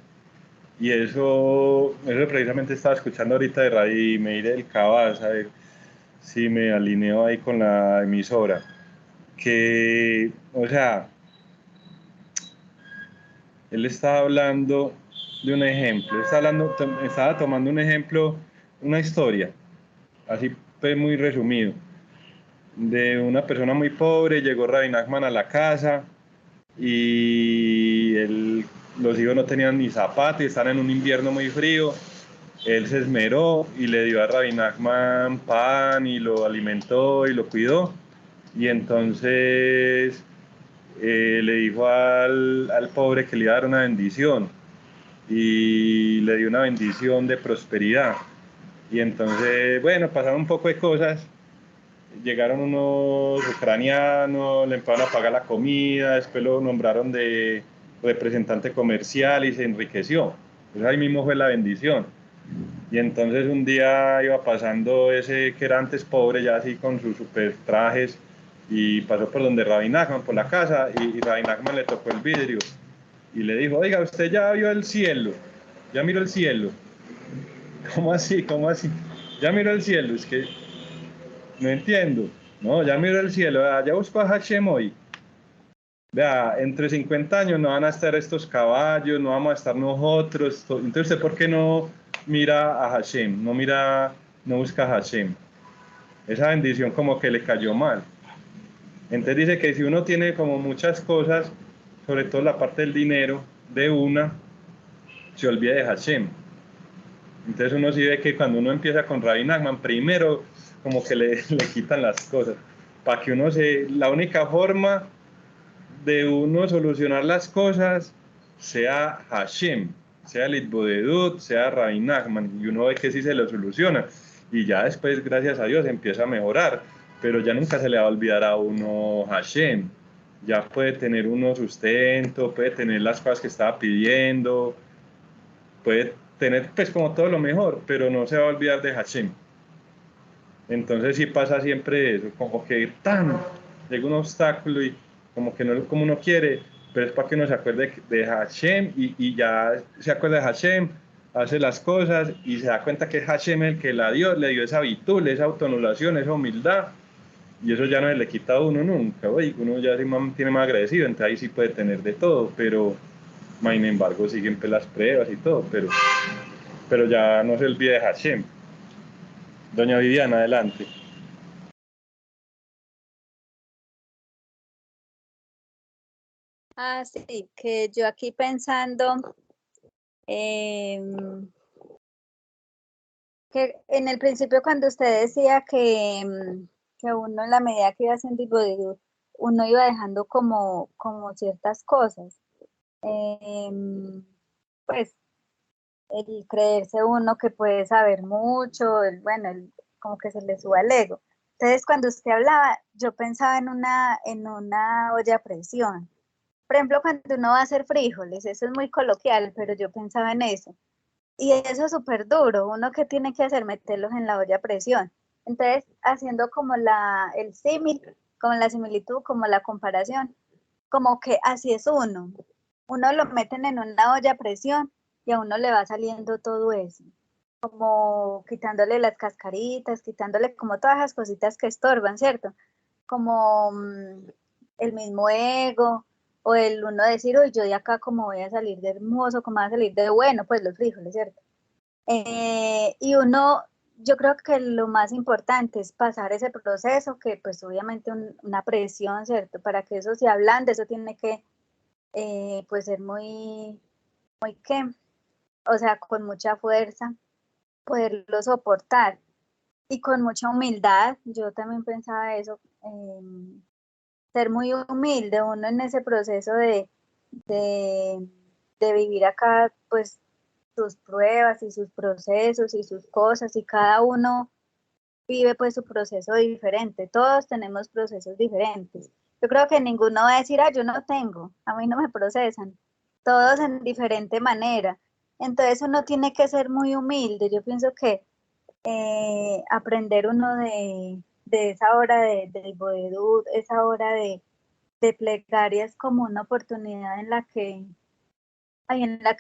Y eso precisamente estaba escuchando ahorita de Radio Meire del Cabas, a ver si me alineo ahí con la emisora. Que, o sea, él estaba hablando de un ejemplo, estaba tomando un ejemplo, una historia, así pues muy resumido, de una persona muy pobre. Llegó Rabbi Nachman a la casa y los hijos no tenían ni zapatos y están en un invierno muy frío. Él se esmeró y le dio a Rabbi Nachman pan y lo alimentó y lo cuidó. Y entonces le dijo al pobre que le iba a dar una bendición y le dio una bendición de prosperidad. Y entonces, bueno, pasaron un poco de cosas. Llegaron unos ucranianos, le empezaron a pagar la comida, después lo nombraron de representante comercial y se enriqueció. Entonces ahí mismo fue la bendición. Y entonces un día iba pasando ese que era antes pobre, ya así con sus super trajes, y pasó por donde Rabbi Nachman, por la casa, y Rabbi Nachman le tocó el vidrio y le dijo: oiga, ¿usted ya vio el cielo? ¿Ya miró el cielo? ¿Cómo así? ¿Cómo así? ¿Ya miró el cielo? Es que no entiendo. No, ya miró el cielo, ya buscó a Hashem hoy. Vea, entre 50 años no van a estar estos caballos, no vamos a estar nosotros. Entonces, ¿usted por qué no mira a Hashem? No busca a Hashem. Esa bendición como que le cayó mal. Entonces dice que si uno tiene como muchas cosas, sobre todo la parte del dinero, de una, se olvida de Hashem. Entonces uno sí ve que cuando uno empieza con Rabbi Nachman, primero como que le quitan las cosas. Para que la única forma de uno solucionar las cosas sea Hashem, sea el Itbodedut, sea Rabbi Nachman, y uno ve que sí se lo soluciona. Y ya después, gracias a Dios, empieza a mejorar. Pero ya nunca se le va a olvidar a uno Hashem. Ya puede tener uno sustento, puede tener las cosas que estaba pidiendo, puede tener pues como todo lo mejor, pero no se va a olvidar de Hashem. Entonces sí pasa siempre eso, como que llega un obstáculo y como que no es como uno quiere, pero es para que uno se acuerde de Hashem y ya se acuerda de Hashem, hace las cosas y se da cuenta que es Hashem el que le dio esa virtud, esa autoanulación, esa humildad, y eso ya no se le quita a uno nunca. Oye, uno ya se mantiene más agradecido, entonces ahí sí puede tener de todo, pero sin embargo siguen pues las pruebas y todo, pero ya no se olvide de Hashem. Doña Viviana, adelante. Ah, sí, que yo aquí pensando em, que en el principio cuando usted decía que uno en la medida que iba haciendo Ibodedut, uno iba dejando como ciertas cosas. Pues el creerse uno que puede saber mucho, bueno, como que se le suba el ego. Entonces, cuando usted hablaba, yo pensaba en una olla a presión. Por ejemplo, cuando uno va a hacer frijoles, eso es muy coloquial, pero yo pensaba en eso. Y eso es súper duro, uno que tiene que hacer, meterlos en la olla a presión. Entonces, haciendo como el símil, como la similitud, como la comparación, como que así es uno. Uno lo meten en una olla a presión y a uno le va saliendo todo eso, como quitándole las cascaritas, quitándole como todas las cositas que estorban, ¿cierto? Como el mismo ego, o el uno decir, uy, yo de acá como voy a salir de hermoso, como voy a salir de bueno, pues los frijoles, ¿cierto? Y uno, yo creo que lo más importante es pasar ese proceso, que pues obviamente una presión, ¿cierto? Para que eso se ablande, eso tiene que pues ser muy que, o sea, con mucha fuerza, poderlo soportar y con mucha humildad. Yo también pensaba eso, ser muy humilde uno en ese proceso de, de vivir acá, pues sus pruebas y sus procesos y sus cosas, y cada uno vive pues su proceso diferente, todos tenemos procesos diferentes. Yo creo que ninguno va a decir, ah, yo no tengo, a mí no me procesan, todos en diferente manera. Entonces uno tiene que ser muy humilde. Yo pienso que aprender uno de esa hora de Boedud, esa hora de plegaria es como una oportunidad en la que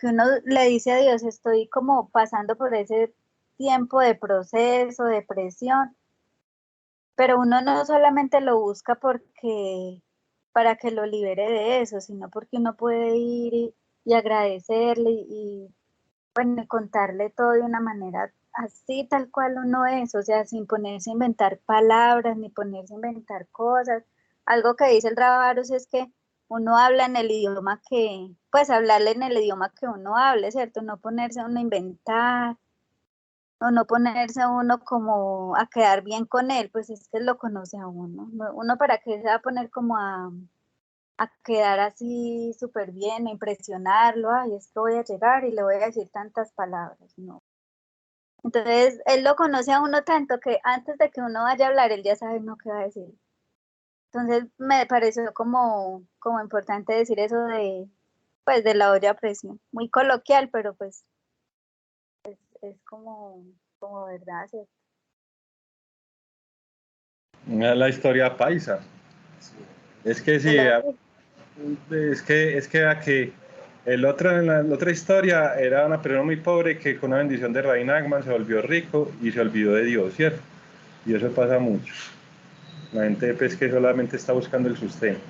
uno le dice a Dios, estoy como pasando por ese tiempo de proceso, de presión, pero uno no solamente lo busca para que lo libere de eso, sino porque uno puede ir y agradecerle bueno, y contarle todo de una manera así tal cual uno es, o sea, sin ponerse a inventar palabras ni ponerse a inventar cosas. Algo que dice el Rabarus es que uno habla en el idioma pues hablarle en el idioma que uno hable, ¿cierto? No ponerse uno a inventar, o no ponerse uno como a quedar bien con él, pues es que lo conoce a uno. Uno para qué se va a poner como a quedar así súper bien, a impresionarlo, ay, es que voy a llegar y le voy a decir tantas palabras, no. Entonces, él lo conoce a uno tanto que antes de que uno vaya a hablar, él ya sabe no qué va a decir. Entonces, me pareció como importante decir eso pues, de la olla a presión. Muy coloquial, pero pues es como verdad, ¿cierto? La historia paisa. Es que sí, vea que la otra historia era una persona muy pobre que con una bendición de Rabbi Nachman se volvió rico y se olvidó de Dios, ¿cierto? Y eso pasa mucho. La gente pues que solamente está buscando el sustento.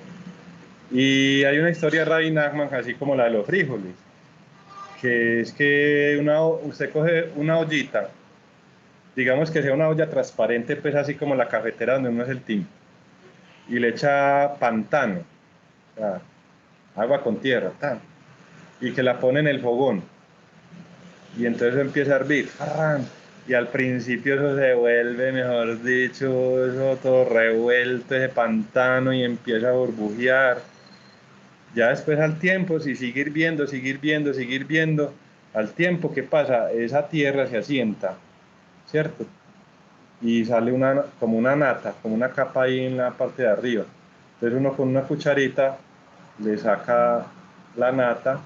Y hay una historia de Rabbi Nachman, así como la de los frijoles, que es que usted coge una ollita, digamos que sea una olla transparente, pues así como la cafetera donde uno es el tinto, y le echa pantano, o sea, agua con tierra, tan, y que la pone en el fogón, y entonces empieza a hervir, ¡arran! Y al principio eso se vuelve, mejor dicho, eso todo revuelto, ese pantano, y empieza a burbujear. Ya después al tiempo, si sigue hirviendo, al tiempo que pasa, esa tierra se asienta, ¿cierto? Y sale como una nata, como una capa ahí en la parte de arriba. Entonces uno con una cucharita le saca la nata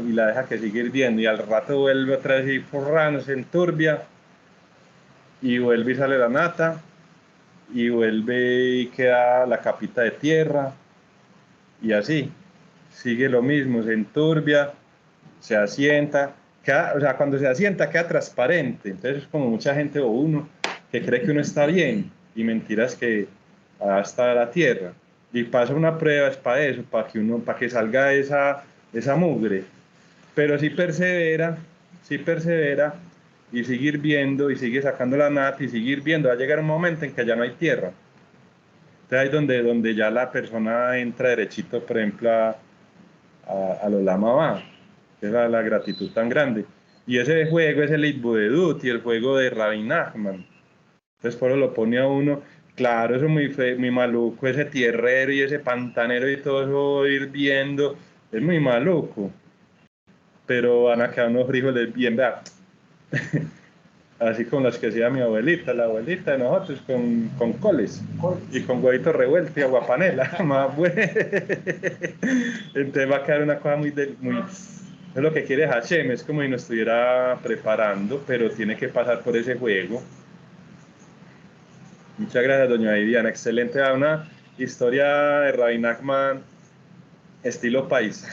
y la deja que siga hirviendo, y al rato vuelve otra vez y forrano, se enturbia, y vuelve y sale la nata, y vuelve y queda la capita de tierra, y así, sigue lo mismo, se enturbia, se asienta, o sea, cuando se asienta queda transparente. Entonces es como mucha gente o uno que cree que uno está bien, y mentiras que hasta la tierra. Y pasa una prueba, es para eso, para que salga esa mugre. Pero si persevera, y sigue hirviendo, y sigue sacando la nata, y sigue hirviendo, va a llegar un momento en que ya no hay tierra. Entonces ahí donde ya la persona entra derechito, por ejemplo, a los Lama, que es la gratitud tan grande. Y ese juego es el Itbudedut y el juego de Rabbi Nachman. Entonces por eso lo pone a uno, claro, eso es muy maluco, ese tierrero y ese pantanero y todo eso ir viendo, es muy maluco. Pero van a quedar unos frijoles bien, vea. Así como las que hacía mi abuelita, la abuelita de nosotros, con coles y con huevitos revueltos y aguapanela, más bueno. Entonces va a quedar una cosa muy es lo que quiere Hashem, es como si nos estuviera preparando, pero tiene que pasar por ese juego. Muchas gracias, doña Viviana, excelente, una historia de Rabbi Nachman estilo país.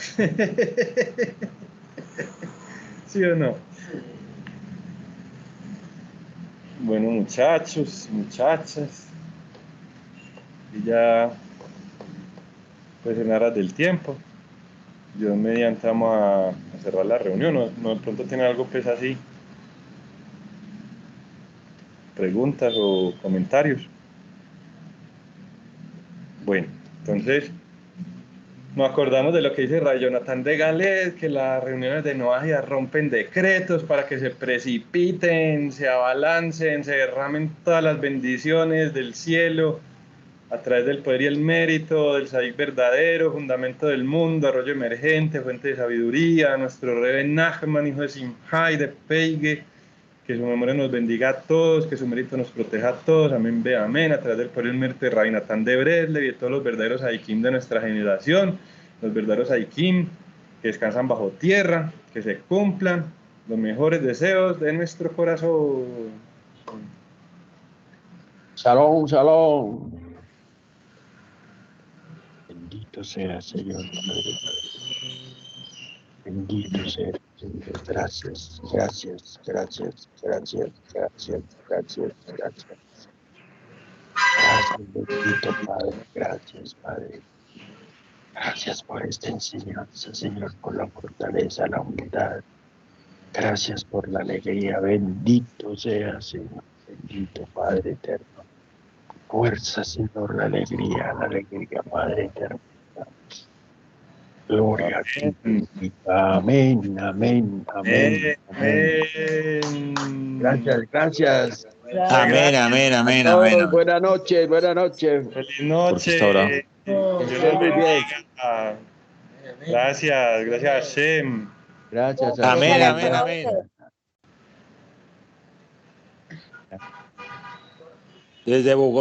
¿Sí o no? Bueno, muchachos, muchachas, y ya pues en aras del tiempo, yo mediante vamos a cerrar la reunión, no de pronto tiene algo pues así, preguntas o comentarios. Bueno, entonces nos acordamos de lo que dice Ray Jonathan de Galet, que las reuniones de Noagia rompen decretos para que se precipiten, se abalancen, se derramen todas las bendiciones del cielo a través del poder y el mérito del Sadik verdadero, fundamento del mundo, arroyo emergente, fuente de sabiduría, nuestro Rebe Nachman, hijo de Simha y de Peige, que su memoria nos bendiga a todos, que su mérito nos proteja a todos, amén, ve, amén, a través del poder y el mérito de Rabbi Natán de Breslev y de todos los verdaderos Aikim de nuestra generación, los verdaderos Aikim que descansan bajo tierra, que se cumplan los mejores deseos de nuestro corazón. Shalom, shalom. Bendito sea, Señor. Bendito sea, Señor. Gracias, gracias, gracias, gracias, gracias, gracias, gracias. Gracias, bendito Padre. Gracias, Padre. Gracias por esta enseñanza, Señor, por la fortaleza, la humildad. Gracias por la alegría. Bendito sea, Señor. Bendito Padre eterno. Fuerza, Señor, la alegría, Padre eterno. Gloria a ti. Amén, amén, amén, amén. Gracias, gracias. Amén, amén, amén, A amén, todos, amén. buenas noches, buenas noches. Feliz Porque está ahora. noche. Dios Estén los muy bien. bendiga. Gracias, gracias a Hashem. Gracias, Amén, Hashem, amén, amén. gracias. Desde Bogotá.